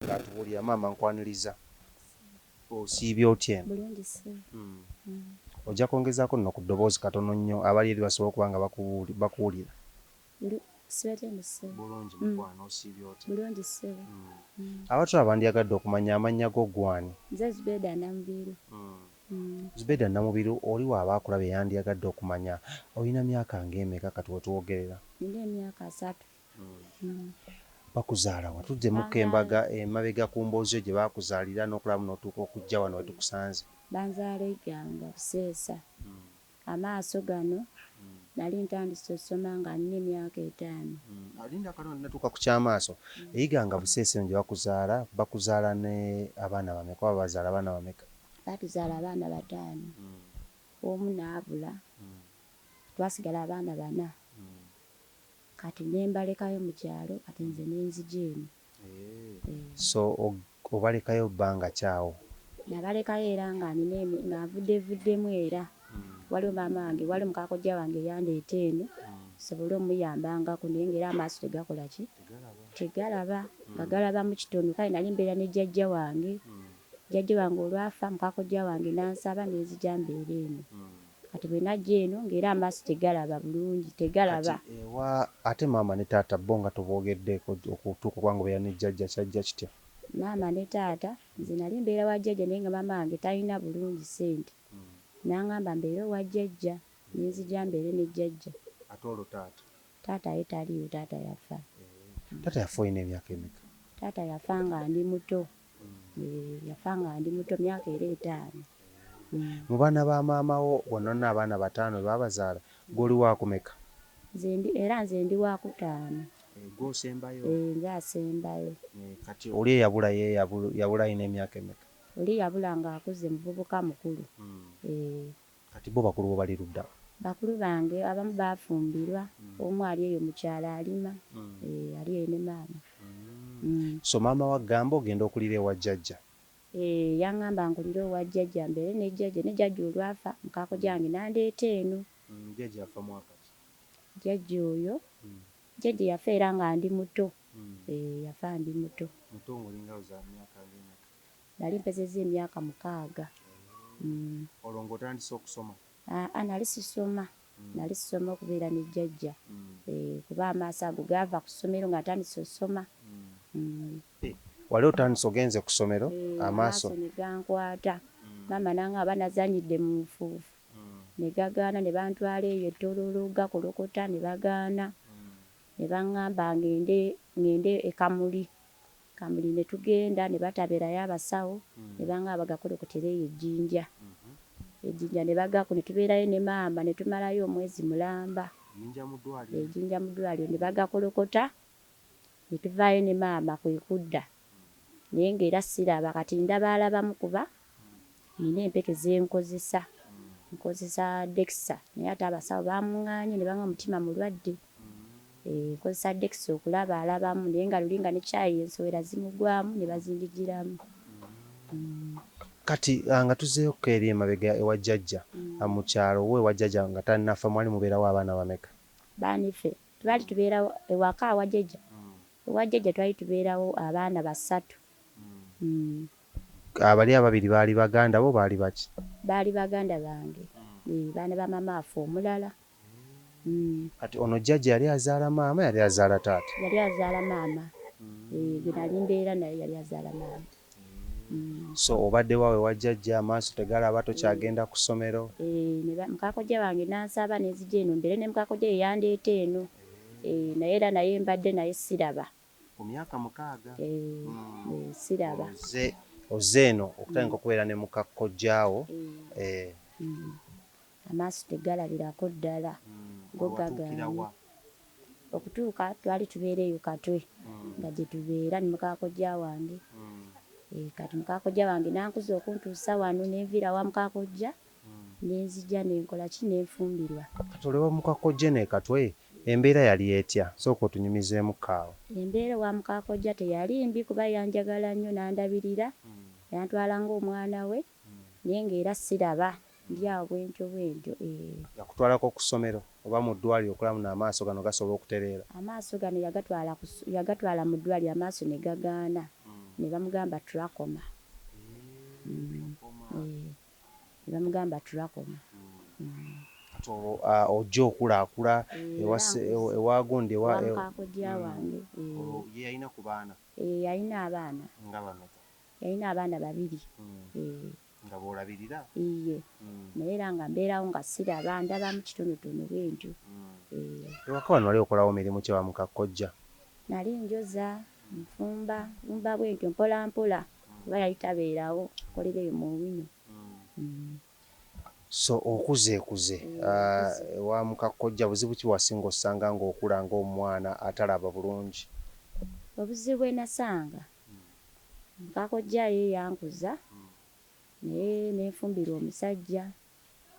Katubulya maama nkwaniriza. Osiibye otya eno? Bulungi ssebo. Ojja kwongezaako nno ku ddoboozi katono nnyo abali eri basobola okuba nga bakuwulira. Sibatende ssebo. Bulungi mukwano, osiibye otya? Bulungi ssebo. Abatula bandyagadde okumanya amannya go gwani? Nze Zubeda Namubiru. Zubeda Namubiru oli waaba akulaba yandyagadde okumanya olina myaka ng'emeka kati wetuwogerera? Nina emyaka 3. Bakuzaala wa? Tuddemukko embaga emabega ku mboozi gye baakuzaalira n'okulaba n'otuuka okujja wano we tukusanze. Banzaala Iganga Buseesa. Amaaso gano nali ntandise osoma nga nina emyaka 5. Alinda kano natuuka ku kyamaaso. Iganga Buseesa eno gye bakuzaala ne abaana bameka oba bazaala abaana bameka? Baatuzaala abaana 5. Omu n'abula. Twasigala abaana 4. Kati ne mbalekayo mu kyalo kati nze n'enzija eno. So obalekayo bbanga kyawo? Nabalekayo era nga nvuddevuddemu era. Waliwo maama wange, waliwo mukakojja wange yandeeta eno sobole omuyambangako naye ng'era amaaso tegakola ki? Tegalaba. Nga galaba mu kitono. Kale nali mbeera ne jjajja wange. Jjajja wange olwafa mukakojja wange n'ansaba n'enzija mbeera eno. Kati bwe najja eno ng'era amaaso tegalaba bulungi, tegalaba. Ate maama ne taata bo nga toboogeddeko okutuuka okubanga obeera ne jjajja kyajja kitya? Maama ne taata nze nali mbeera wa jjajja naye nga maama wange talina bulungi ssente. N'aŋŋamba mbeere wa jjajja n'enzija mbeere ne jjajja. Ate olwo taata? Taata ye taliiyo, taata yafa. Taata yafa olina emyaka emeka? Taata yafa nga ndi muto. Yafa nga ndi muto myaka era 5. Mu baana ba maama wo bonna abaana 5 baabazaala gw'oli waakumeka? Era nze ndi wa 5. Gw'osembayo? Nze asembayo. Kati oli eyabula yabula alina emyaka emeka? Oli yabula ng'akuze muvubuka mukulu. Kati bo bakulu bo bali ludda? Bakulu bange abamu baafumbirwa. Omu ali eyo mu kyalo alima. Ali eyo ne maama. So maama wagamba ogenda okulira ewa jjajja? Yaŋŋamba nkulire owa jjajja mbeere ne jjajja. Ne jjajja olwafa mukakojja wange n'andeeta eno. Jjajja yafa mwaka ki? Jjajja oyo jjajja yafa era nga ndi muto. Yafa ndi muto. Muto ng'olinga za myaka ng'emeka? Nali mpezezza emyaka 6. Olwo ng'otandise okusoma? Nali sisoma. Nali sisoma okubeera ne jjajja. Kuba amaaso ago gaava ku ssomero nga ntandise osoma. Wali otandise ogenze ku ssomero amaaso? Ne gankwata. Maama n'aŋŋamba nazannyidde mu nfuufu. Ne gagaana ne bantwala eyo ettololo gakolokota ne bagaana. Ne baŋŋamba ŋŋende e Kamuli. Kamuli ne tugenda ne batabeerayo abasawo. Ne baŋŋamba bagakolokotere eyo ejjinja. Ejjinja ne ne tubeerayo ne maama ne tumalayo omwezi mulamba. Ejjinja mu ddwaliro ne bagakolokota. Ne tuvaayo ne maama kwe kudda. Naye ng'era siraba kati ndaba alabamu kuba nina empeke ze nkozesa. Nkozesa Dexa naye ate abasawo baamuŋŋaanye ne banga omutima mulwadde. Nkozesa Dexa okulaba alabamu naye nga luli nga ne caayi ensowera zimugwamu ne bazindigiramu. Kati nga tuzeeko eri emabega ewa jjajja mu kyalo we ewa jjajja nga tannafa mwali mubeerawo abaana bameka? Baanife twali tubeerawo ewaka awa jjajja. Ewa jjajja twali tubeerawo abaana 3. Abali ababiri baali baganda bo baali baki? Baali baganda bange. Baana ba maama afa omulala. Kati ono jjajja yali azaala maama yali azaala taata? Yali azaala maama. Gwe nali mbeera naye yali azaala maama. So obadde waawe wa jjajja amaaso tegalaba tokyagenda ku ssomero? Mukakojja wange n'ansaba n'enzija eno mbeere ne mukakojja ye yandeeta eno. Naye era naye mbadde naye siraba. Ku myaka 6? Siraba. Ozze eno okutandika okubeera ne mukakojjaawo. Amaaso tegalabirako ddala. Go gagaanye. Okutuuka twali tubeera eyo Katwe nga gye tubeera ne mukakojja wange. Kati mukakojja wange n'ankuza okuntuusa wano n'enviira wa mukakojja n'enzija n'enkola ki n'enfumbirwa. Kati olwa mukakojja ne Katwe embeera yali etya? Sooka otunyumizeemu kaawo. Embeera wa mukakojja teyali mbi kuba yanjagala nnyo n'andabirira. Yantwala ng'omwana we naye ng'era siraba. Ndi awo bwentyo. Yakutwalako ku ssomero oba mu ddwaliro okulamu n'amaaso gano gasobola okutereera? Amaaso gano yagatwala mu ddwaliro amaaso ne gagaana. ne bamugamba tulakoma. Ne bamugamba tulakoma. Kati olwo ojja okulaakula ewagundi Wamukakojja wange. ye yalina ku baana Yalina abaana. nga bameka? Yalina abaana 2. Nga boolabirira? Iye. Naye era nga mbeerawo nga siraba, ndabamu kitonotono bwentyo. Ewaka wano wali okolawo mirimu ki wa mukakkojja? Nali njoza, nfumba bwentyo mpola mpola kuba yali tabeerawo akolera eyo mu Owino. So okuzeekuze wa mukakkojja buzibu ki wasinga osanga ng'okula ng'omwana atalaba bulungi? Obuzibu bwe nasanga mukakkojja ye yankuza naye nenfumbirwa omusajja.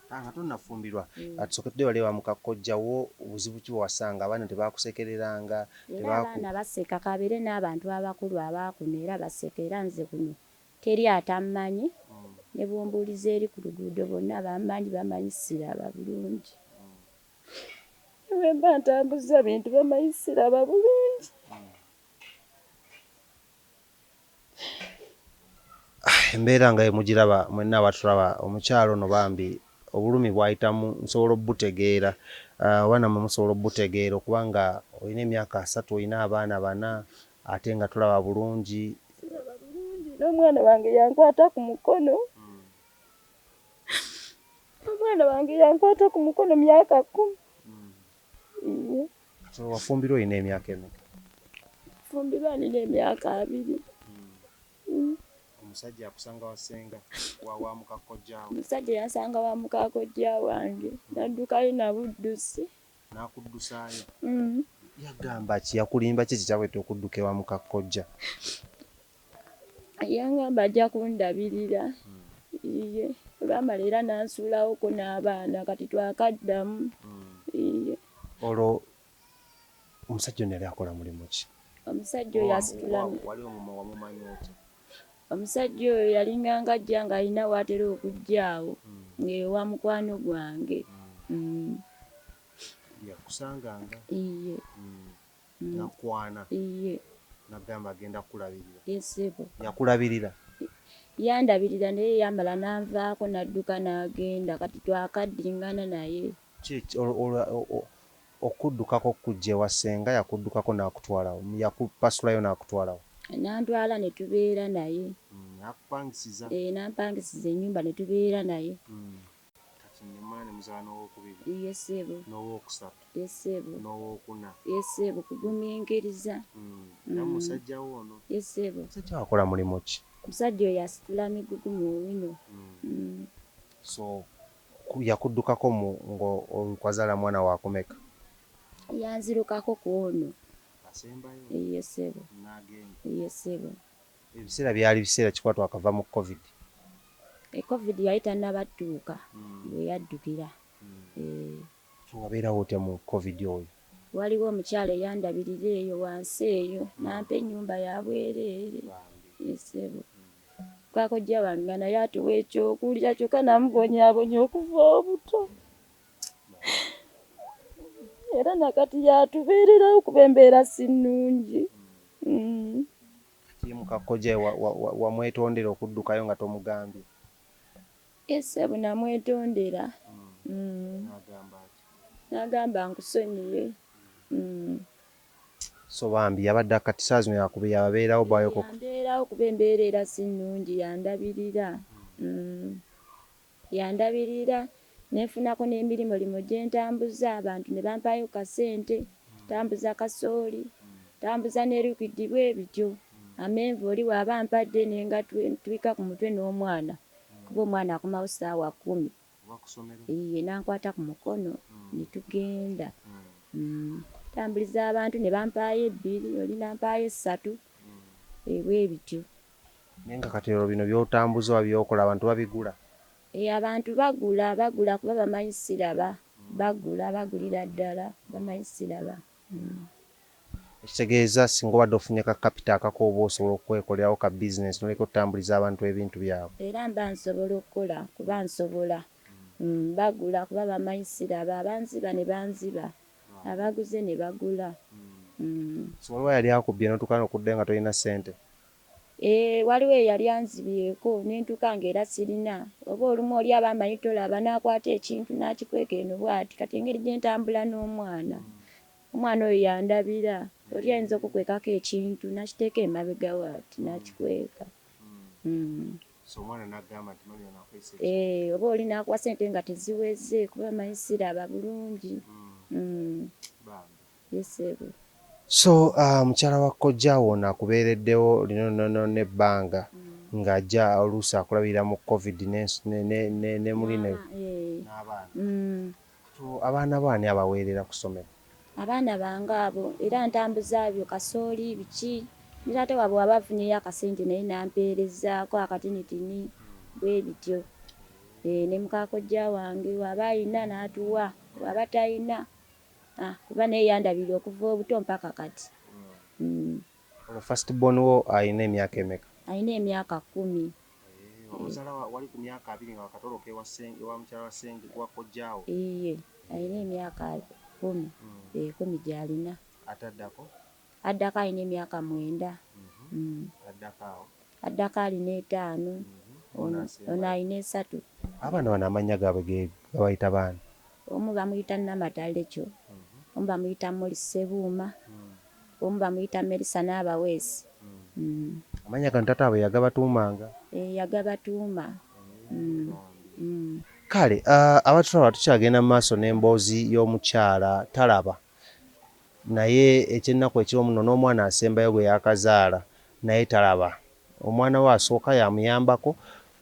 Nga tonnafumbirwa tusookedde wali wa mukakkojja wo, obuzibu ki wasanga? Abaana tebaakusekereranga? Era abaana baseka, kabeere n'abantu abakulu abaakuno era baseka, era nze kuno teri atammanyi. Ne bwombuuliza eri ku luguudo bonna bammanyi, bamanyi siraba bulungi. Bwe mba ntambuza bintu bamanyi siraba bulungi. Embeera nga mugiraba mwenna abatulaba, omukyalo ono bambi obulumi bwayitamu nsobola obbutegeera. Abaana mwe musobola obbutegeera okuba nga olina emyaka 3 olina abaana 4 ate nga tulaba bulungi. N'omwana wange yankwata ku mukono. Omwana wange yankwata ku mukono myaka 10. Wafumbirwa olina emyaka emeka? Fumbirwa nina emyaka 2. Omusajja akusanga wasenga wa mukakkojja wo? Omusajja yansanga wa mukakkojja wange, naddukayo na buddusi. N'akuddusaayo? Yagamba ki? Yakulimba ki kyakweta okudduka ewa mukakkojja? Yangamba ajja kundabirira. Iye. Olwamala era nansuulawoko n'abaana kati twakaddamu. Iye. Olwo omusajja ono yali akola mulimu ki? Omusajja oyo asitulamu. Wali wamumanyi otya? Omusajja oyo yalinganga ajja ng'alina w'atera okujjaawo ng'ewa mukwano gwange. Yakusanganga? Iye. Nakwana? Iye. Nagamba agenda kukulabirira? Yesebo. Yakulabirira? Yandabirira naye yamala nanvaako n'adduka n'agenda kati twakaddingana naye. Okuddukako kujja ewa ssenga yakuddukako n'akutwalawo? Yakupasulayo n'akutwalawo? Nantwala ne tubeera naye. Nakupangisiza? Nampangisiza ennyumba ne tubeera naye. Kati nyuma ne muzaala n'owokubiri? Yesebo. N'owokusatu? Yesebo. N'owokuna? Yesebo, kugumiikiriza. Musajja wo ono? Yesebo. Musajja wakola mulimu ki? Omusajja oyo asitula migugu mu Owino. So yakuddukako ng'okwazaala mwana wakumeka? Yanzirukako ku ono. Asembayo? Yesebo. N'agenda? Yesebo. Ebiseera byali biseera kikwatu akava mu COVID? COVID yali tannabatuuka bwe yaddukira. Wabeerawo otya mu COVID oyo? Waliwo omukyala eyandabirira eyo wansi eyo nampa ennyumba ya bwereere. Yesebo. Mukakkojja wange naye atuwa ekyokulya kyokka namubonyaabonya okuva obuto. Era nakati yatubeererawo kuba embeera si nnungi. Kati mukakkojja wamwetondera okuddukayo nga tomugambye? Yesebo, namwetondera. N'agamba nkusonyiye. So bambi yabadde akati saa zino yabeerawo bwayoko? Yambeerawo kuba embeera era si nnungi, yandabirira. Yandabirira nenfunako n'emirimu limo gye ntambuza, abantu ne bampayo kasente, ntambuza kasooli, ntambuza ne liquidi bwe bityo. Amenvu oli waaba ampadde nenga ntwika ku mutwe n'omwana kuba omwana akomawo ssaawa 10. Iye, nankwata ku mukono ne tugenda. Tambuliza abantu ne bampaayo 2, oli nampaayo 3. Bwe bityo. Naye nga kati olwo bino by'otambuza oba by'okola abantu babigula? Abantu bagula kuba bamanyi siraba. Bagulira ddala bamanyi siraba. Ekitegeeza singa obadde ofunye ka kapita akako oba osobola okwekolerawo ka bizinesi n'oleka otambuliza abantu ebintu byabwe? Era mba nsobola okukola kuba nsobola. Bagula kuba bamanyi siraba. Abanziba ne banziba, abaguze ne bagula. So waliwo yali akubbye n'otuuka n'okuddayo nga tolina ssente? Waliwo eyali anzibyeko nentuuka ng'era sirina. Oba olumu oli aba amanyi tolaba n'akwata ekintu n'akikweka eno bw'ati. Kati engeri gye ntambula n'omwana, omwana oyo yandabira. Oli ayinza okukwekako ekintu n'akiteeka emabega bw'ati n'akikweka. So omwana n'agamba nti mami ono akwese oba oli n'akuwa ssente nga teziweze kuba manyi siraba bulungi. Yesebo. So mukyala wa kojjaawo ono akubeereddewo lino n'ebbanga ng'ajja oluusi akulabira mu COVID ne muli n'abaana. Abaana baani abaweerera ku ssomero? Abaana bange abo era ntambuza byo kasooli biki. Ne taata waabwe wabafunyeyo akasente naye nampeerezaako akatinitini bwe bityo. Ne muka kojja wange waba ayina n'atuwa, waba tayina kuba naye yandabira okuva obuto mpaka kati. First born wo ayina emyaka emeka? Ayina emyaka 10. Omuzaala wali ku myaka 2 nga wakatoloka ewa mukyala wa senge wa kojjaawo? Ayina emyaka 10. 10 gy'alina. Addako ayina emyaka 9. Addako alina 5. Ono ayina 3. Abaana bano amannya gaabwe gabayita baani? Omu bamuyita Namatale kyo, omu bamuyita Muli Ssebuuma, omu bamuyita Melissa n'Abaweesi. Amannya gano taata waabwe yagabatuumanga? Yagabatuuma. Kale abatulaba tukyagenda mu maaso n'emboozi y'omukyala talaba, naye ekyennaku ekiro muno n'omwana asembayo gwe yakazaala naye talaba. Omwana we asooka yamuyambako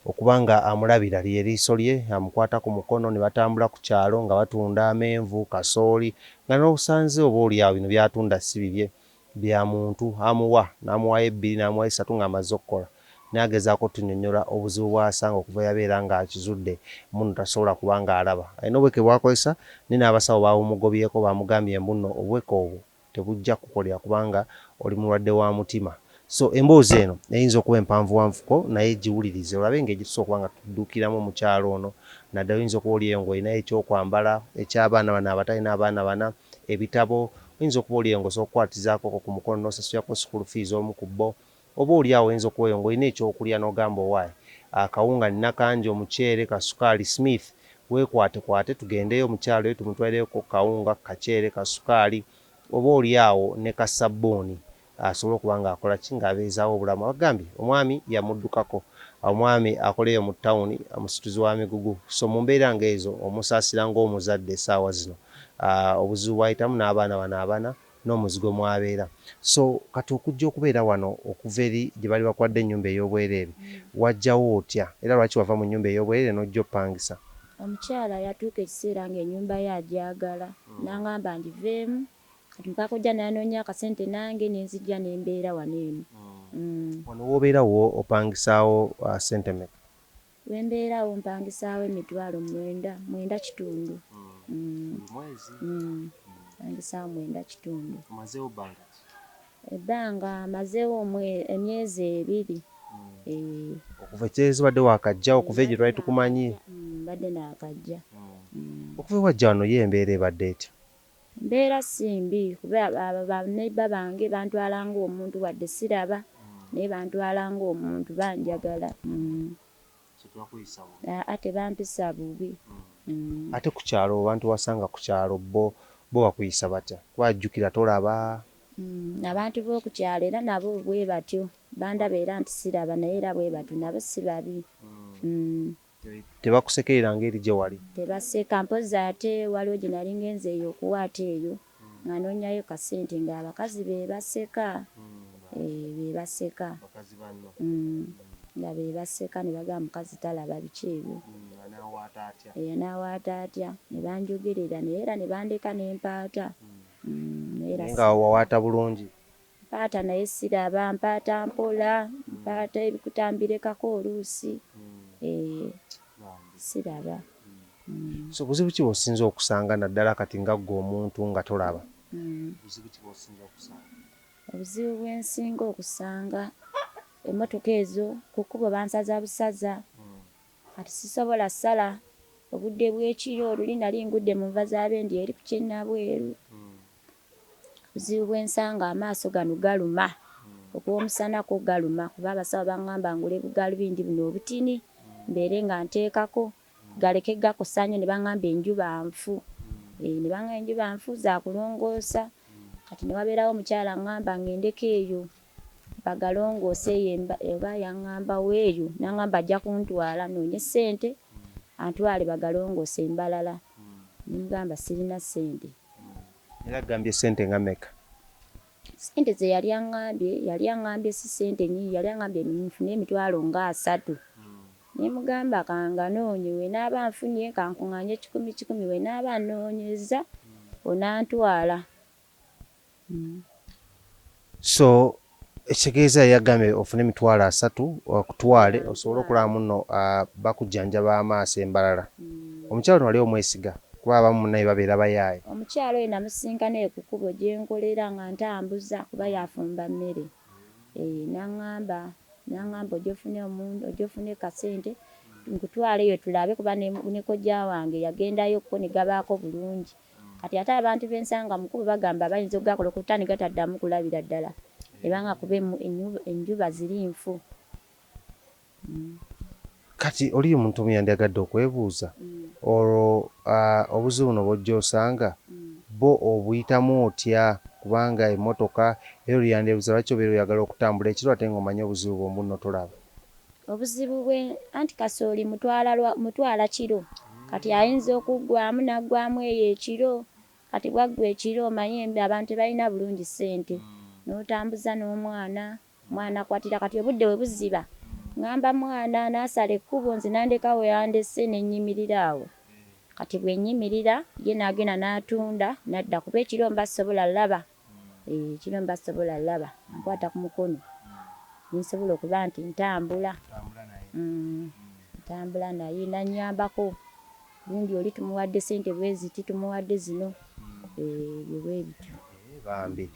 okuba nga amulabira lye liiso lye, amukwata ku mukono ne batambula ku kyalo nga batunda amenvu, kasooli, nga n'obusanze oba oli awo bino byatunda si bibye bya muntu, amuwa n'amuwayo 2 n'amuwayo 3 ng'amaze okukola. N'agezaako tunnyonnyola obuzibu bw'asanga okuva yabeera ng'akizudde muno tasobola kuba ng'alaba. Alina obweke bw'akozesa naye n'abasawo baabumugobyeko bamugambye mbuno obweke obwo tebujja kukolera kubanga oli mulwadde wa mutima. So emboozi eno eyinza okuba empanvuwanvuko naye giwulirize olabe engeri gye tusobola okuba nga tudduukiramu omukyalo ono. Naddala oyinza okuba oli eyo ng'olinayo ekyokwambala eky'abaana bano abatalina abaana bana, ebitabo, oyinza okuba oli eyo ng'osobola ku mukono n'osasulako school fees omu ku bo, oba oli awo oyinza okuba eyo ng'olina ekyokulya n'ogamba owaayi akawunga nina kangi, omuceere, kasukaali, Smith, weekwatekwate tugendeyo omukyalo eyo tumutwalireyo kawunga, kaceere, kasukaali, oba oli awo ne kasabbuuni asobole okuba ng'akola ki ng'abeezaawo obulamu. Abagambye omwami yamuddukako, omwami akoleyo mu ttawuni, omusituzi wa migugu. So mu mbeera ng'ezo omusaasira ng'omuzadde essaawa zino obuzibu bw'ayitamu n'abaana bano abana n'omuzigo mwabeera. So kati okujja okubeera wano okuva eri gye bali bakwadde ennyumba ey'obwereere wajjawo otya era lwaki wava mu nnyumba ey'obwereere n'ojja oppangisa? Omukyala yatuuka ekiseera ng'ennyumba ye agyagala n'aŋŋamba ngiveemu. Kati muka kojja n'anoonya akasente nange ne nzijja ne mbeera wano eno. Wano w'obeerawo opangisaawo ssente mmeka? We mbeerawo mpangisaawo emitwalo 9.5. Buli mwezi? Mpangisaawo 9.5. Omazeewo bbanga ki? Ebbanga mazeewo emyezi 2. Okuva ekyezi badde wakajja okuva egyo twali tukumanyi? Badde naakajja. Okuva wajja wano ye embeera ebadde etya? Mbeera simbi kuba baneiba bange bantwala ng'omuntu wadde siraba naye bantwala ng'omuntu banjagala. Ate bampisa bubi. Ate ku kyalo abantu wasanga ku kyalo bo bakuyisa batya? Kubajjukira tolaba? Abantu b'oku kyalo era nabo bwe batyo bandaba era nti siraba naye era bwe batyo nabo si babi. Tebakusekerera ngeri gye wali? Tebaseka, mpozi ate waliwo gye nali ngenze eyo okuwaata eyo nga noonyayo kasente ng'abakazi be baseka. Be baseka nga be baseka ne bagamba mukazi talaba biki ebyo. N'awaata atya ne banjogerera naye era ne bandeka ne mpaata. Nga wawaata bulungi? Mpaata naye siraba, mpaata mpola, mpaata ebikutambirekako oluusi. Siraba. So buzibu ki bw'osinza okusanga naddala kati nga ggwe omuntu nga tolaba? Buzibu ki bw'osinza okusanga? Obuzibu bwe nsinga okusanga emmotoka ezo ku kkubo bansaza busaza. Kati sisobola ssala obudde bw'ekiro, oluli nali ngudde mu nva z'abendi eri ku Kinnabweru. Obuzibu bwe nsanga amaaso gano galuma okw'omusana ko galuma kuba abasawo baŋŋamba ngule bugalubindi buno obutini mbeere nga nteekako galeke gakosa nnyo ne baŋŋamba enjuba nfu. Ne baŋŋamba enjuba nfu za kulongoosa. Kati ne wabeerawo omukyala ŋŋamba ŋŋendeko eyo bagalongoose eyo eba yaŋŋambawo eyo n'aŋŋamba ajja kuntwala noonye ssente antwale bagalongoose embalala. Ne mugamba sirina ssente. Era agambye ssente nga mmeka? Ssente ze yali aŋŋambye si ssente nnyingi, yali aŋŋambye nfune emitwalo nga 3. Ne mugamba kanganoonye we naaba nfunye kankuŋŋaanye 10 we naaba nnoonyeza onantwala. So ekitegeeza yagambye ofune emitwalo 3 okutwale osobole okulaba muno bakujjanjaba amaaso embalala. Omukyalo ono wali omwesiga kuba abamu munnaye babeera bayaaye. Omukyalo oyo namusinkana ku kkubo gye nkolera nga ntambuza kuba yafumba mmere. N'aŋŋamba ojja ofune kasente nkutwaleyo tulabe kuba ne kojja wange yagendayokko ne gabaako bulungi. Kati ate abantu b'ensanga mu kkubo bagamba bayinza okugakolokota ne gataddamu kulabira ddala. Ebanga kuba enjuba ziri nfu. Kati oli omuntu omu yandyagadde okwebuuza olwo obuzibu buno bw'ojja osanga bo obuyitamu otya kubanga emmotoka era olyandebuuza lwaki obeera oyagala okutambula ekiro ate ng'omanyi obuzibu bwombu nno tolaba? Obuzibu bwe anti kasooli mutwala kiro. Kati ayinza okuggwamu n'aggwamu eyo ekiro. Kati bwaggwa ekiro omanyi abantu tebalina bulungi ssente. N'otambuza n'omwana akwatira kati obudde bwe buziba. Ŋŋamba mwana n'asala ekkubo nze nandeka we yandese ne nnyimirira awo. Kati bwe nnyimirira ye n'agenda n'atunda n'adda kuba ekiro mba sobola laba. Ekiro mba sobola laba. Nkwata ku mukono. Nsobola okuba nti ntambula. Ntambula naye nannyambako. Gundi oli tumuwadde ssente bwe ziti tumuwadde zino. Ebyo bwe bityo. Bambi.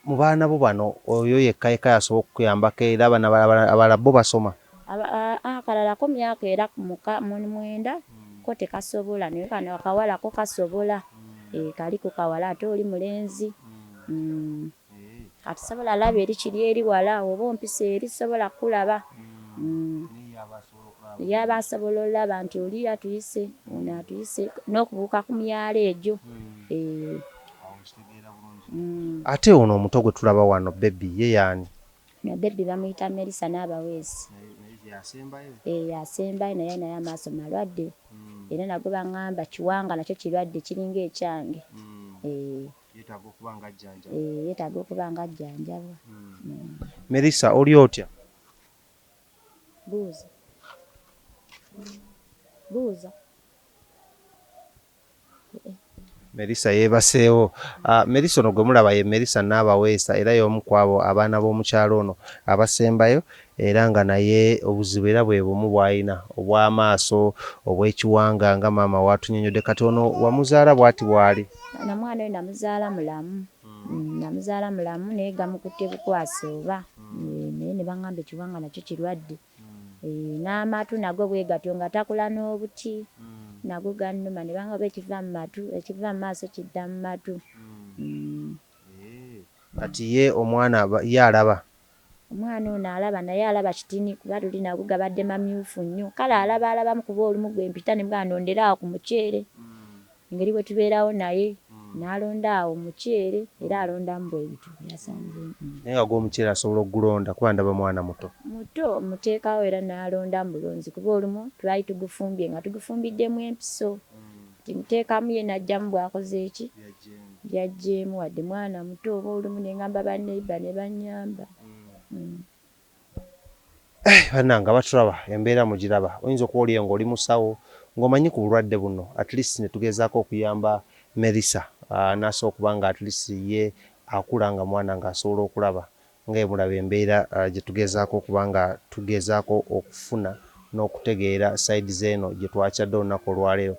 Mu baana bo bano oyo yekka yasobola okukuyambako era abaana abalala bo basoma? Akalala ko myaka era mu 9 ko tekasobola naye kano akawala ko kasobola. Kaliko kawala ate oli mulenzi. Kati sobola laba eri kiri eri wala oba ompisa eri sobola kulaba. Yaba asobola olaba nti oli atuyise ono atuyise n'okubuuka ku myalo egyo. Ate ono omuto gwe tulaba wano bebi ye yaani? Bebi bamuyita Melissa Nabaweesi. Yasembayo naye amaaso malwadde. Era nagwe baŋŋamba kiwanga nakyo kirwadde kiringa ekyange. Yeetaaga okuba nga ajjanjabwa. Melissa oli otya? Buuza. Melissa yeebaseewo. Melissa ono gwe mulaba ye Melissa Nabaweesa era y'omu ku abo abaana b'omukyalo ono abasembayo era nga naye obuzibu era bwe bumu bw'alina obw'amaaso obw'ekiwanga nga maama w'atunnyonnyodde. Kati ono wamuzaala bw'ati bw'ali? Mwana oyo namuzaala mulamu naye gamukutte bukwasi oba naye ne baŋŋamba ekiwanga nakyo kirwadde. N'amatu nago bwe gatyo nga takula n'obuti nago gannuma ne baŋŋamba oba ekiva mu matu ekiva mu maaso kidda mu matu. Kati ye omwana ye alaba? Omwana ono alaba naye alaba kitini kuba luli nago gabadde mamyufu nnyo. Kale alabamu kuba olumu gwe mpita ne mugamba ndondera awo ku muceere. Engeri bwe tubeerawo naye n'alonda awo muceere era alondamu bwe bityo yasanze. Naye nga gw'omuceere asobola okugulonda kuba ndaba mwana muto. Muteekawo era n'alonda mu bulunzi kuba olumu twali tugufumbye nga tugufumbiddemu empiso. Muteekamu ye n'ajjamu bw'akoze eki? Byajjeemu wadde mwana muto oba olumu ne ngamba banneiba ne bannyamba. Bannange abatulaba embeera mugiraba. Oyinza okuba oliyo ng'oli musawo ng'omanyi ku bulwadde buno at least ne tugezaako okuyamba Melissa n'asobola okuba nga at least ye akula nga mwana ng'asobola okulaba ng'emulaba embeera gye tugezaako okuba nga tugezaako okufuna n'okutegeera side zeno gye twakyadde olunaku olwaleero.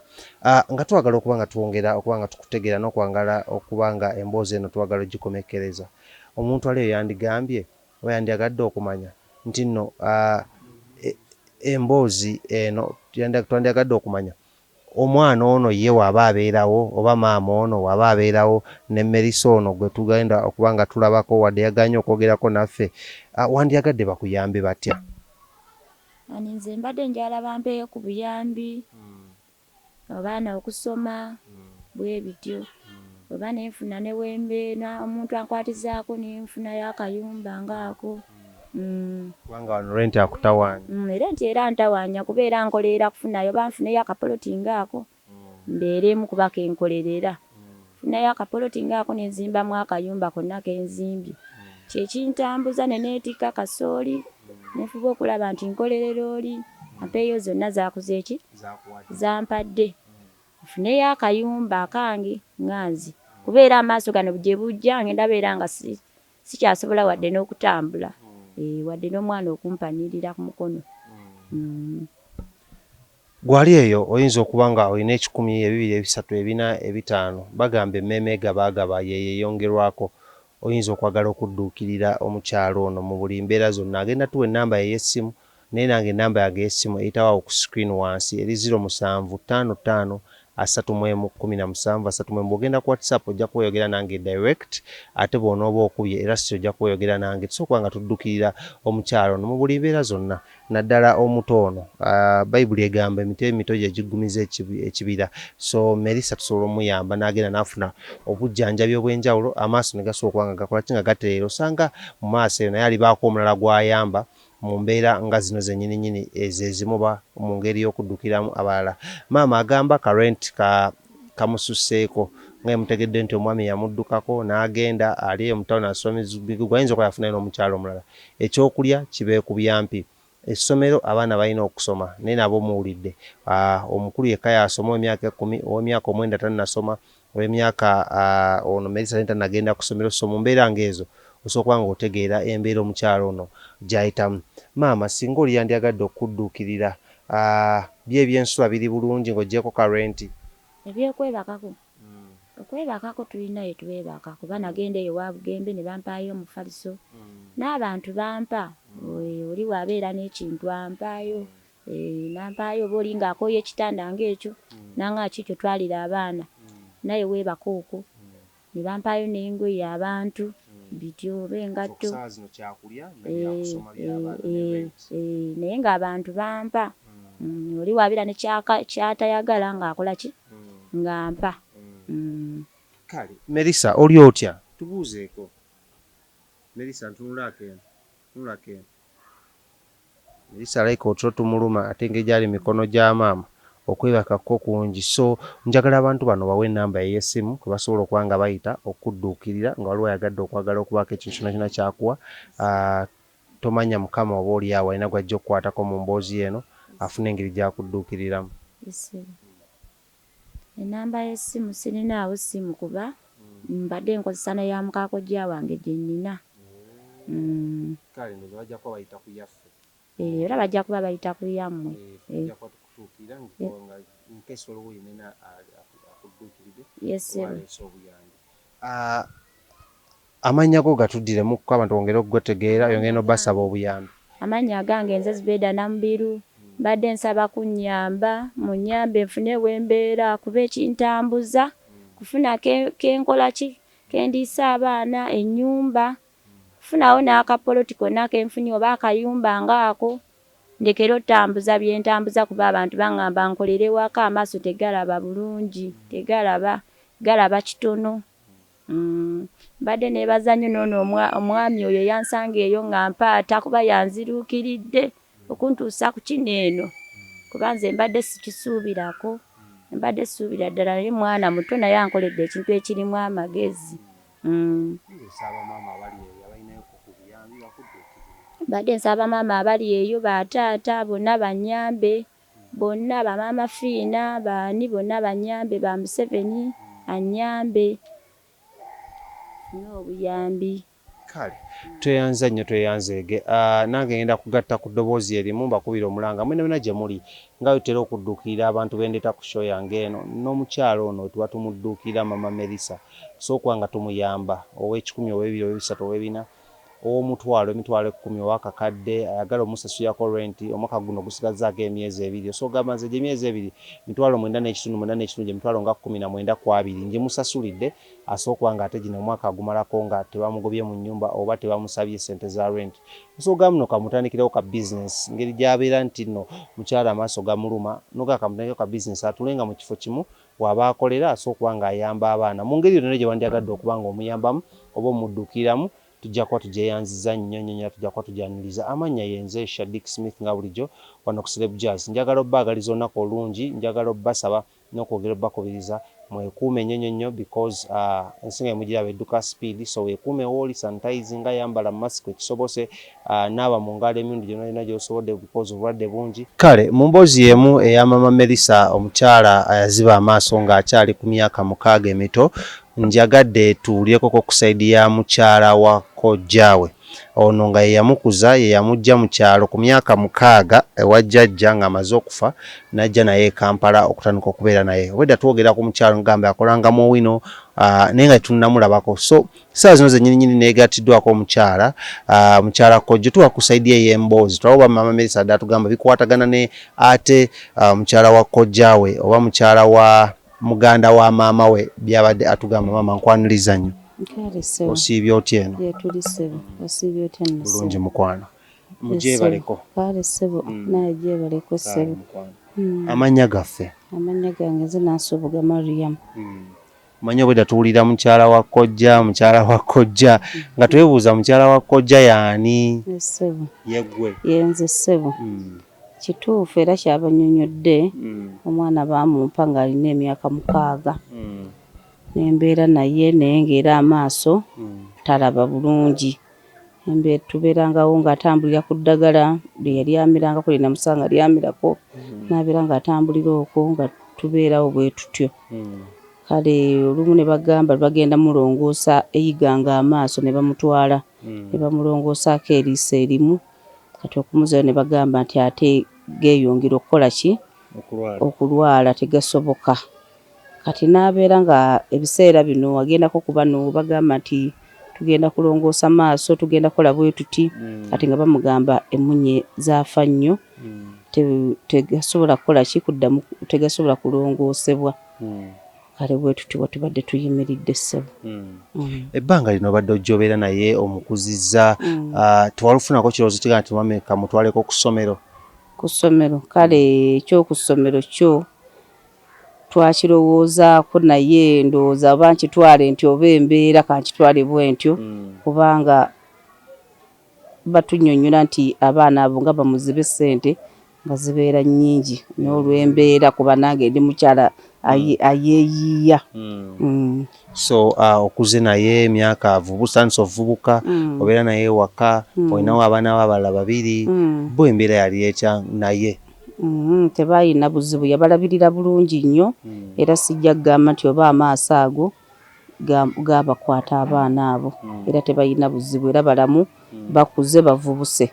Nga twagala okuba nga twongera okuba nga tukutegeera n'okwagala okuba nga emboozi eno twagala ogikomekereza. Omuntu ali eyo yandigambye oba yandyagadde okumanya nti nno emboozi eno twandyagadde okumanya omwana ono ye waba abeerawo oba maama ono waba abeerawo ne Melissa ono gwe tugenda okuba nga tulabako wadde yaganye okwogerako naffe wandyagadde bakuyambe batya? Ani nze mbadde njala bampeeyo ku buyambi abaana okusoma bwe bityo oba nenfuna ne wembeera omuntu ankwatizaako nenfunayo akayumba ngaako. Kubanga wano renti akutawaanya. Renti era ntawaanya kubeera nkolerera kufunayo banfuneyo akapoloti ngaako mbeere emu kuba kenkolerera funayo akapoloti ngaako nenzimbamu akayumba konna kenzimbye kyekintambuza neneetikka kasooli nefuba okulaba nti nkolerera oli ampeeyo zonna zakuze ki zampadde nfuneyo akayumba akange nganzi kubeera amaaso gano gye bujja ngenda beera nga sikyasobola wadde n'okutambula wadde n'omwana okumpanirira ku mukono. Gwali eyo oyinza okuba nga olina 1, 2, 3, 4, 5 bagamba emmeeme gabaagaba yeeyongerwako oyinza okwagala okudduukirira omukyalo ono mu buli mbeera zonna agenda tuwa ennamba ye y'essimu naye nange ennamba yange y'essimu eyitawo ku screen wansi eri 0755 3117 bw'ogenda ku WhatsApp ojja kweyogera nange direct ate bw'onooba okubye era si ojja kweyogera nange tusooka nga tuddukirira omukyalo ono mu buli mbeera zonna naddala omuto ono Bayibuli egamba emiti emito gye gigumiza ekibira so Melissa tusobola omuyamba n'agenda n'afuna obujjanjabi obw'enjawulo amaaso ne gasobola nga gakola ki nga gatereera osanga mu maaso eyo naye alibaako omulala gw'ayamba mu mbeera nga zino zennyini ezezimuba mu ngeri y'okuddukiramu abalala. Maama agamba ka rent kamususseeko nga mutegedde nti omwami yamuddukako n'agenda ali omutawuni asoma bigugu ayinza okuba yafunayo n'omukyalo omulala ekyokulya kibe ku byampi essomero abaana balina okusoma naye nabo muwulidde omukulu yekka yasoma emyaka 10 ow'emyaka 9 tannasoma ow'emyaka ono Melissa tannagenda ku ssomero so mu mbeera ng'ezo osooka nga otegeera embeera omukyalo ono gy'ayitamu. Maama singa oli yandyagadde okudduukirira by'ebyensula biri bulungi ng'oggyeko ka renti ebyokwebakako okwebakako tulina yetwebaka kuba nagenda eyo wa Bugembe ne bampaayo omufaliso n'abantu bampa oli wabeera n'ekintu ampaayo nampaayo oba oli ng'akooye ekitanda ng'ekyo nanga kikyo twalira abaana naye weebaka okwo ne bampaayo n'engoye abantu bityo b'engatto naye ng'abantu bampa oli wabeera ne kyatayagala ng'akola ki ng'ampa. Kale Melissa oli otya tubuuzeeko Melissa ntunulako eno Melissa alayika otyo tumuluma ate engeri gyali mikono gya maama okwebakako kungi so njagala abantu bano bawe ennamba y'essimu kwe basobola okuba nga bayita okudduukirira nga waliwo ayagadde okwagala okubaako ekintu kyonna kyonna kyakuwa tomanya mukama oba oli awo alina gwajja okukwatako mu mboozi eno afune engeri gyakudduukiriramu. Ennamba y'essimu sirinaawo ssimu kuba mbadde nkozesa n'eya mukaakojja wange gye nnina. Kale ndoza bajja kuba bayita ku yaffe era bajja kuba bayita ku yammwe amannya go gatuddiremu kuko abantu bongere okugategeera yongere n'obasaba obuyambi. Amannya gange nze Zubeda Namubiru mbadde nsaba kunnyamba munnyambe nfune wembeera kuba ekintambuza kufuna kenkola ki kendiisa abaana ennyumba kufunawo n'akapoloti konna kenfunye oba akayumba ngaako ndekera otambuza byentambuza kuba abantu baŋŋamba nkolere waka amaaso tegalaba bulungi galaba kitono. Mbadde neebaza nnyo noono omwami oyo yansanga eyo nga mpaata kuba yanziruukiridde okuntuusa ku kino eno kuba nze mbadde sikisuubirako mbadde suubira ddala naye mwana muto naye ankoledde ekintu ekirimu amagezi. Mbadde nsaba maama abali eyo bataata bonna bannyambe bonna bamaama Fiina baani bonna bannyambe ba Museveni annyambe n'obuyambi. Kale tweyanza nnyo tweyanzeege nange ngenda kugatta ku ddoboozi erimu mbakubira omulanga mwenna gye muli nga wetera okudduukirira abantu bendeeta ku show yange eno n'omukyalo ono tuba tumudduukirira mama Melissa sookuba nga tumuyamba ow'ekikumi ow'ebiri ow'ebisatu ow'ebina ow'omutwalo emitwalo 10 ow'akakadde ayagala omusasulirako rent omwaka guno gusigazaako emyezi 2 so gamba nze gye emyezi 2 mitwalo 9.9 gye mitwalo nga 19.2 nje musasulidde asookuba nga ate gino omwaka gumalako nga tebamugobye mu nnyumba oba tebamusabye sente za rent so gamba no kamutandikirawo ka business ngeri gy'abeera nti nno mukyala amaaso gamuluma noga kamutandikirawo ka business atulenga mu kifo kimu waba akolera asookuba nga ayamba abaana mu ngeri yonna gye wandyagadde okuba nga omuyambamu oba omuddukiramu tujja kuba tugyeyanziza nnyo tujja kuba tujyaniriza amannya yenze Shadik Smith nga bulijjo wano ku Celeb Jazz njagala obbaagaliza olunaku olungi njagala obbasaba n'okwogera obbakubiriza mwekuume nnyo because ensinga emugiraba edduka speed so weekuume wooli sanitizing yambala mask ekisobose naaba mu ngalo emirundi gyonna gy'osobodde because obulwadde bungi kale mu mboozi y'emu eya mama Melissa omukyala ayaziba amaaso ng'akyali ku myaka 6 emito njagadde tuulyeko ku saidi ya mukyala wa kojjaawe ono nga yeyamukuza yeyamujja mu kyalo ku myaka 6 ewa jjajja ng'amaze okufa n'ajja naye Kampala okutandika okubeera naye obwedda twogera ku mukyalo ngamba yakolangamu owino naye nga tetunnamulabako so saa zino zennyini neegattiddwako omukyala mukyala kojjo tuwa ku saidi ey'emboozi twaloba mama Melissa adde atugamba bikwatagana ne ate mukyala wa kojjaawe oba mukyala wa muganda wa maama we byabadde atugamba mama nkwaniriza nnyo osiibye otya eno tuli ssebo osiibye otya nno bulungi mukwano mugyebaleko kale ssebo naye gyebaleko ssebo amannya gaffe amannya gange nze Nansubuga Mariam manyi obwedda tuwulira mukyala wa kojja nga twebuuza mukyala wa kojja yaani ssebo yeggwe yenze ssebo kituufu era kyabanyonyodde omwana baamumpa ng'alina emyaka 6 nembeera naye naye ng'era amaaso talaba bulungi tubeerangawo ng'atambulira ku ddagala lye yali amirangako lye namusanga lyamirako n'abeera ng'atambulira okwo nga tubeerawo bwe tutyo kale olumu ne bagamba bagenda mulongoosa eyiganga amaaso ne bamutwala ne bamulongoosaako eriiso erimu kati okumuzayo ne bagamba nti ate geeyongera okukola ki okulwala tegasoboka kati n'abeera nga ebiseera bino agendako kuba no bagamba nti tugenda kulongoosa maaso tugenda kola bwe tuti kati nga bamugamba emunye zaafa nnyo tegasobola kukola ki kuddamu tegasobola kulongoosebwa kale bwe tuti watubadde tuyimiridde ssebo ebbanga lino obadde ojjobeera naye omukuzizza tewalufunako kirowoozo kigaa nti mame kamutwaleko ku ssomero kale ekyoku ssomero kyo twakirowoozaako naye ndowooza oba nkitwale nti oba embeera kankitwale bwe ntyo kubanga batunnyonnyola nti abaana abo nga bamuzibe ssente nga zibeera nnyingi n'olw'embeera kuba nange ndi mukyala ayeeyiiya so okuze naye emyaka avubusandisa ovubuka obeera naye waka olinawo abaana b'abalala 2 bo embeera yali etya naye tebaayina buzibu yabalabirira bulungi nnyo era sijja kugamba nti oba amaaso ago gabakwata abaana abo era tebayina buzibu era balamu bakuze bavubuse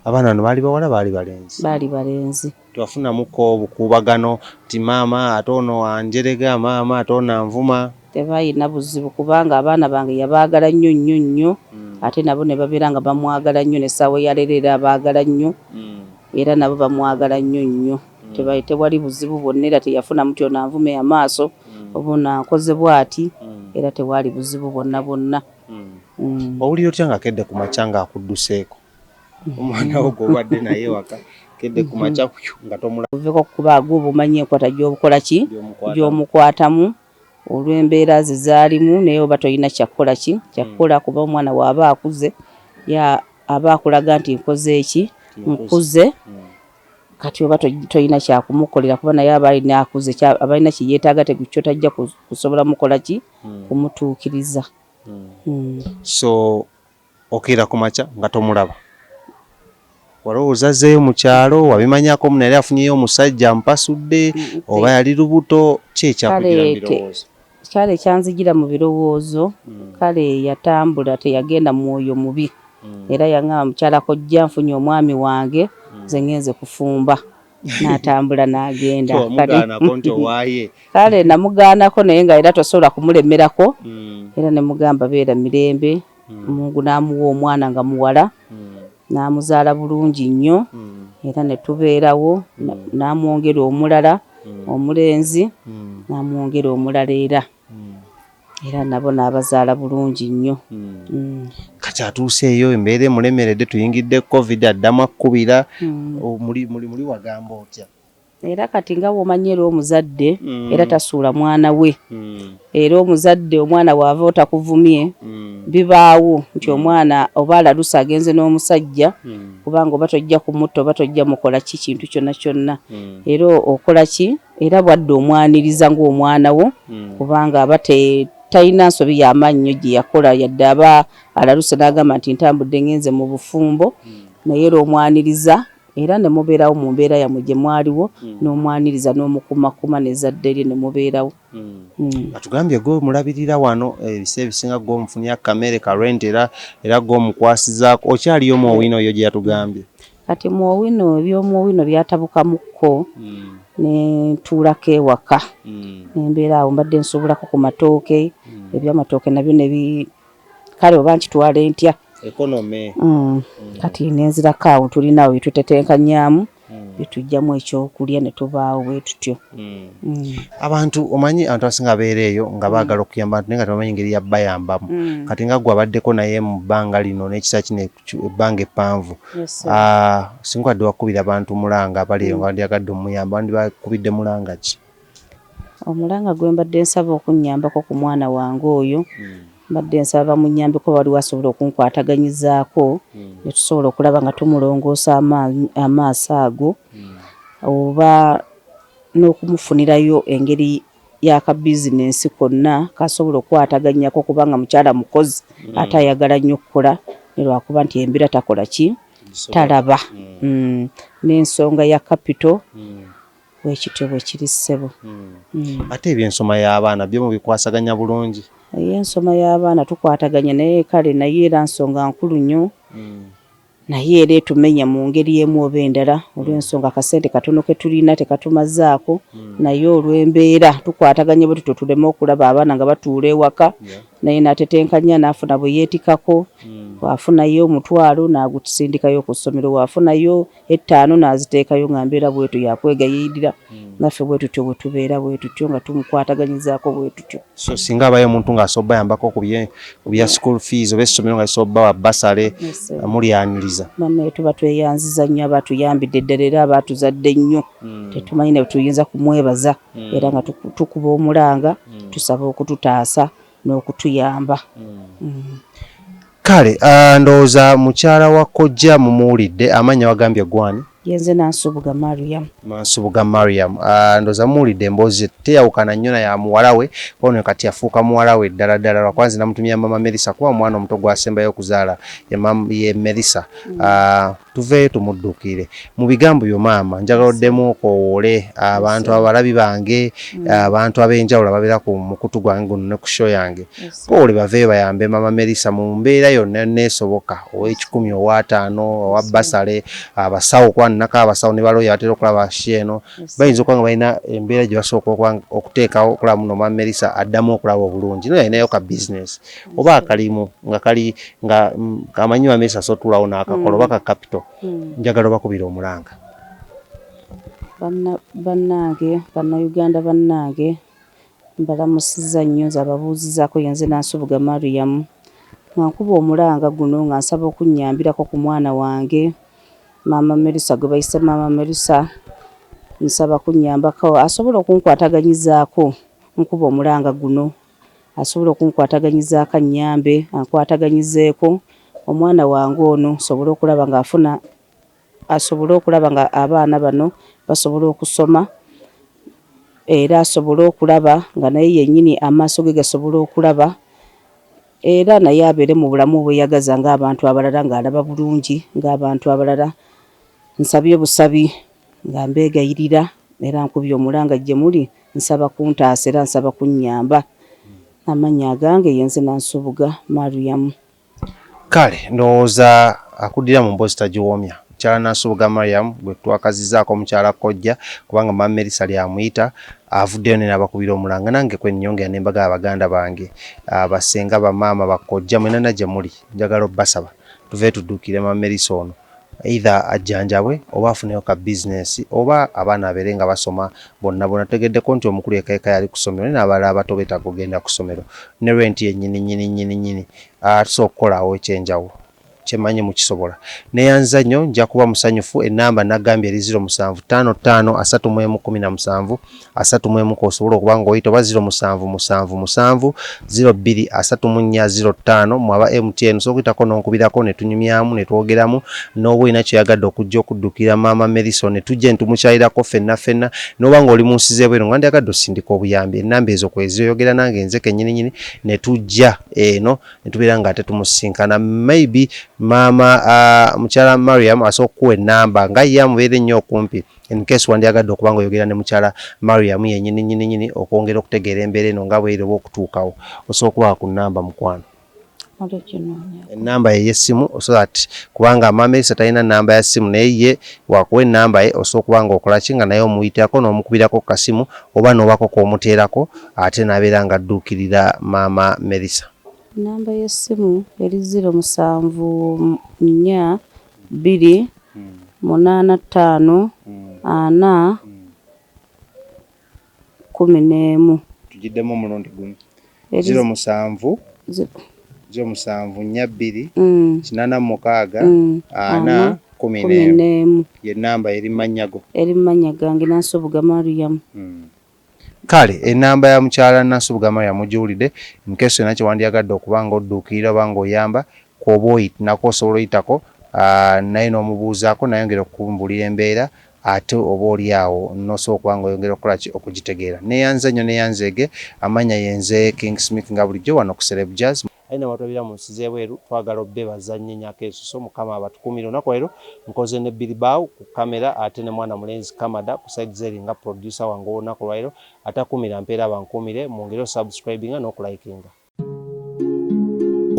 abaana bano baali bawala baali balenzi tewafunamuko obukuubagano ti maama ate ono anjerega maama ate ono anvuma tebayina buzibu kubanga abaana bange yabaagala nnyo ate nabo ne babeera nga bamwagala nnyo n'essaawa yalerera abaagala nnyo era nabo bamwagala nnyo tewali buzibu bwonna era teyafuna muti ono anvume amaaso oba ono ankoze bw'ati era tewali buzibu bwonna owulira otya nga kedde ku makya ng'akudduseeko omwana wo gw'obadde naye waka kedde ku makya nga tomulabuveko kuba ag'obumanyi enkwata gy'obukola ki gy'omukwatamu olw'embeera ze zaalimu naye oba tolina kyakukola ki kyakukola kuba omwana waaba akuze aba akulaga nti nkoze eki nkuze kati oba tolina kyakumukolera kuba naye aba alina akuze abalina kiyeetaaga tekyo tajja kusobola mukola ki kumutuukiriza so okira ku makya nga tomulaba walowooza azzeeyo mu kyalo wabimanyako omu naye afunyeyo omusajja mpasudde oba yali lubuto ki ekyakugira mu birowoozo kale ekyanzigira mu birowoozo kale yatambula teyagenda mwoyo mubi era yaŋŋamba mukyala kojja nfunye omwami wange nze ngenze kufumba n'atambula n'agenda kale namugaanako naye nga era tosobola kumulemerako era ne mugamba beera mirembe Mungu n'amuwa omwana nga muwala n'amuzaala bulungi nnyo era ne tubeerawo n'amwongera omulala omulenzi n'amwongera omulala era nabo n'abazaala bulungi nnyo. Kati atuuseeyo embeera emulemeredde tuyingidde covid addamu akkubira muli wagamba otya? Era kati nga womanyi era omuzadde era tasuula mwana we era omuzadde omwana waava otakuvumye bibaawo nti omwana oba alaluse agenze n'omusajja kubanga oba tojja kumutta oba tojja mukola ki kintu kyonna kyonna era okola ki era bwadde omwaniriza ng'omwana wo kubanga aba talina nsobi y'amannyo gye yakola yadde aba alaluse n'agamba nti ntambudde ngenze mu bufumbo naye era omwaniriza era ne mubeerawo mu mbeera yammwe gye mwaliwo n'omwaniriza n'omukumakuma n'ezzadde lye ne mubeerawo. Atugambye gw'omulabirira wano ebiseera ebisinga gw'omufunira kamere karenti era gw'omukwasizaako okyaliyo Muowino oyo gye yatugambye? Kati Muowino eby'Omuowino byatabukamukko ne ntuulako ewaka nembeera awo mbadde nsobolako ku matooke eby'amatooke nabyo kale oba nkitwala ntya ekonome kati nenzirako awo tulinawo byetutetenkanyaamu byetujjamu ekyokulya ne tubaawo bwe tutyo. Abantu omanyi abantu abasinga abeera eyo nga baagala okuyamba abantu naye nga tebamanyi engeri ya bayambamu kati nga gwe abaddeko naye mu bbanga lino n'ekisa kino ebbanga eppanvu singa wadde wakubira abantu mulanga abali eyo nga wandyagadde omuyamba wandibakubidde mulanga ki? Omulanga gwe mbadde nsaba okunnyambako ku mwana wange oyo mbadde nsaba bamunnyambeko waliwo asobola okunkwataganyizaako ne tusobola okulaba nga tumulongoosa amaaso ago oba n'okumufunirayo engeri y'akabizinensi konna kasobola okukwataganyako kubanga mukyala mukozi ate ayagala nnyo okukola ne lwakuba nti embira takola ki talaba n'ensonga ya kapito bwekityo bwe kiri ssebo. Ate ebyensoma y'abaana byo mubikwasaganya bulungi? Ensoma y'abaana tukwataganya naye kale naye era nsonga nkulu nnyo naye era etumenya mu ngeri emu oba endala olw'ensonga akasente katono ke tulina tekatumazaako naye olw'embeera tukwataganya bwe tutyo tuleme okulaba abaana nga batuula ewaka naye n'atetenkanya n'afuna bwe yeetikako waafunayo omutwalo n'agutusindikayo ku ssomero waafunayo 5 n'aziteekayo nga mbeera bwetu yakwegayirira naffe bwe tutyo bwe tubeera bwe tutyo nga tumukwataganyizaako bwe tutyo. So singa abayo omuntu ng'asobola bayambako ku bya school fees oba essomero nga lisobola bawa basale mulyaniriza? Banne tuba tweyanziza nnyo abatuyambidde ddala era abatuzadde nnyo tetumanyi ne tuyinza kumwebaza era nga tukuba omulanga tusaba okututaasa n'okutuyamba. Kale ndowooza mukyala wa kojja mumuwulidde amanya wagambye gwani? Yenze Nansubuga Mariam. Nansubuga Mariam. Ndowooza muwulidde emboozi teyawukana nnyo na ya muwala we ono kati afuuka muwala we ddala ddala lwakwanzi namutumya mama Melissa kuba omwana omuto gwasembayo okuzaala ye Melissa. Tuveeyo tumuddukire mu bigambo byo maama njagala oddemu okowoole abantu abalabi bange abantu ab'enjawulo ababeera ku mukutu gwange guno ne ku show yange kowoole baveeyo bayambe mama Melissa mu mbeera yonna neesoboka ow'ekikumi owa5 owa basale abasawo kwanako abasawo ne baloya batera okulaba sheeno bayinza okuba nga balina embeera gye basooka okuteekawo okulaba muno mama Melissa addamu okulaba obulungi naye alinayo ka business oba akalimu nga kali nga amanyi mama Melissa sotulawo n'akakola oba ka capital njagala bakubira omulanga. Bannange bannayuganda bannange mbalamusizza nnyo nze ababuuzizaako yenze Nansubuga Mariam nga nkuba omulanga guno nga nsaba okunnyambirako ku mwana wange mama Melissa gwe bayise mama Melissa nsaba kunnyambako asobola okunkwataganyizaako nkuba omulanga guno asobola okunkwataganyizaako annyambe ankwataganyizeeko omwana wange ono asobole okulaba nga abaana bano basobola okusoma era asobole okulaba nga naye yennyini amaaso ge gasobola okulaba era naye abeere mu bulamu obweyagaza ng'abantu abalala ng'alaba bulungi ng'abantu abalala. Nsabye busabi nga mbeegayirira era nkubye omulanga gye muli nsaba kuntaasa era nsaba kunnyamba. Amannya agange yenze Nansubuga Mariam. Kale ndowooza akuddira mu mboozi tagiwoomya mukyala Nasubuga Mariam gwe twakazizaako mukyala Kojja kubanga Mama Melissa lyamuyita avuddeyo ne nabakubira omulanga nange kwe nnyongera ne mbaga abaganda bange basenga bamaama bakojja mwena na gye muli njagala obbasaba tuve tudduukire Mama Melissa ono either ajjanjabwe oba afuneyo ka business oba abaana abeere nga basoma bonna tegeddeko nti omukulu eka yali ku ssomero n'abalala abato beetaaga ogenda ku ssomero ne renti yennyini tusobola okukolaawo ekyenjawulo kyemanyi mukisobola neyanza nnyo nja kuba musanyufu enamba nagambye eri 07553117 31 osobola okuba ng'oyita oba 0777023405 mwaba MTN so okuyitako n'onkubirako ne tunyumyamu ne twogeramu n'oba olina kyoyagadde okujja okuddukira Mama Melissa ne tujja ne tumukyalirako ffenna n'oba ng'oli mu nsi z'ebweru nga ndiyagadde osindika obuyambi enamba ezo kwezoyogera nange nze kennyini ne tujja eno ne tubeera nga ate tumusisinkana maybe Mama mukyala Mariam asobola okuwa enamba nga ye amubeere nnyo okumpi in case wandyagadde okuba nga oyogera ne mukyala Mariam yennyini okwongera okutegeera embeera eno nga bweri oba okutuukawo osobola okuba ku namba mukwano enamba ye y'essimu so that kubanga Mama Melissa talina namba ya ssimu naye ye wakuwa enamba ye osobola okuba nga okola ki nga naye omuyitako n'omukubirako ku kasimu oba n'obako k'omuteerako ate n'abeera nga adduukirira Mama Melissa. Namba y'essimu eri 074285 tugiddemu omulundi gumu 074286 ye namba eri mannyago gange Nasubuga Mariam. Kale enamba ya mukyala Nasubuga Mariam mugiwulidde nkese nakyo wandyagadde okuba nga odduukirira oba ng'oyamba kwoba nako osobola oyitako naye n'omubuuzaako nayongera okukumbulira embeera ate oba oli awo n'osobola okuba nga oyongera okukola ki okugitegeera neyanzege amanya yenze King Smith nga bulijjo wano ku Celeb Jazz aina watwabira mu nsi z'ebweru twagala obbe bazannye nyako esuso mukama abatukumire olunaku leero nkoze ne Bilibao ku kamera ate ne mwana mulenzi Kamada ku side zeri nga producer wange olunaku lwaleero atakumira mpeera bankumire mwongere subscribinga n'okulayikinga.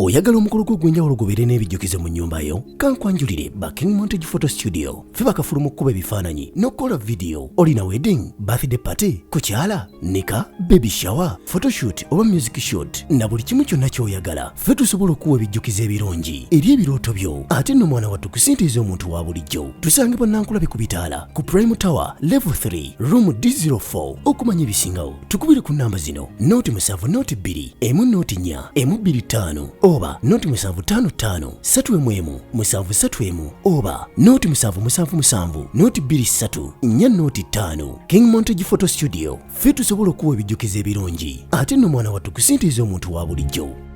Oyagala omukolo gw'enjawulo gubeere n'ebijjukize mu nnyumba yo kankwanjulire ba King Montage Photo Studio fe bakafulu mu kkuba ebifaananyi n'okukola video olina wedding birthday party kukyala nika baby shower photoshoot oba music shoot na buli kimu kyonna ky'oyagala fe tusobola okuwa ebijjukize ebirungi eri ebirooto byo ate nno mwana wattu kusintiiza omuntu wa bulijjo tusange bannankulabe ku bitaala ku Prime Tower level 3 room D04 okumanya ebisingawo tukubire ku namba zino noti 7 noti 2 emu noti 4 emu 25 oba noti 755 7 7 oba noti 777 noti 23 4 noti 5 King Montage Photo Studio fe tusobola okuwa ebijjukize ebirungi ate nno mwana wattu kusintiiza omuntu wa bulijjo.